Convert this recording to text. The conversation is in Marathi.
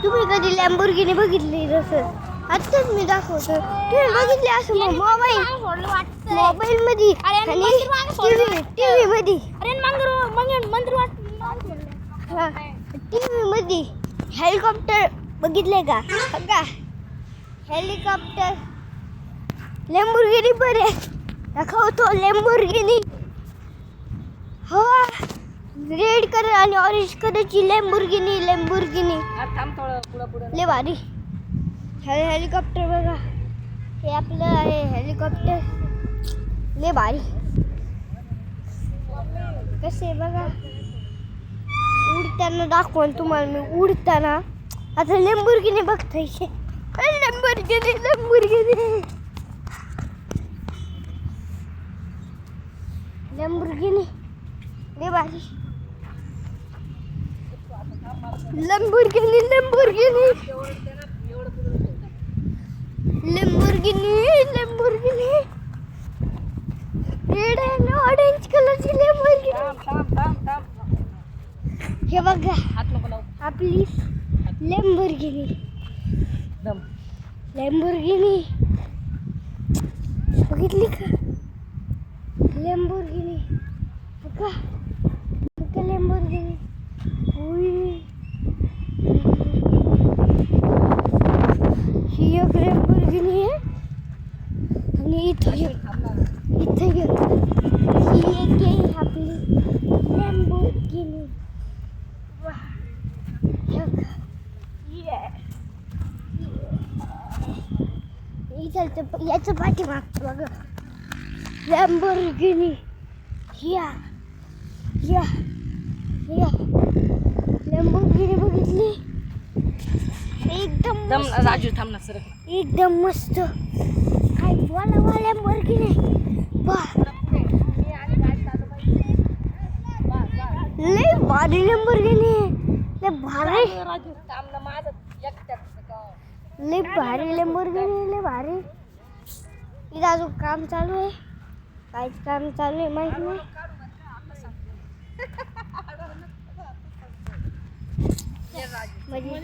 तुम्ही कधी लॅम्बोर्गिनी बघितली जसं आत्ताच मी दाखवतो. तुम्ही बघितली असं मोबाईल मध्ये आणि टीव्ही मध्ये. टीव्ही मध्ये हेलिकॉप्टर बघितले का? बघा हेलिकॉप्टर लॅम्बोर्गिनी बरे दाखवतो. लॅम्बोर्गिनी हो रेड कलर आणि ऑरेंज कलरची लॅम्बोर्गिनी लय भारी. हेलिकॉप्टर बघा हे आपलं आहे हेलिकॉप्टर लय भारी कसे बघा. उडताना दाखवून तुम्हाला मी उडताना. आता लॅम्बोर्गिनी बघतोय. लॅम्बोर्गिनी लय भारी. लॅम्बोर्गिनी रेड आणि ऑरेंज कलरची लॅम्बोर्गिनी. हे बघा आपली लॅम्बोर्गिनी बघितली का? लॅम्बोर्गिनी बघा लॅम्बोर्गिनी. ही एक लॅम्बोर्गिनी आहे आणि इथं ही एक आहे आपली लॅम्बोर्गिनी. याचं पाठीमागचं बघा लॅम्बोर्गिनी. या लॅम्बोर्गिनी बघितली एकदम राजू थांब ना सर. एकदम मस्त. काय बोला लॅम्बोर्गिनी लय भारी लॅम्बोर्गिनी लय भारी. राजू थांब ना माझं लय भारी लॅम्बोर्गिनी लय भारी. इथं अजून काम चालू आहे. काय काम चालू आहे माहित नाही. म्हणजे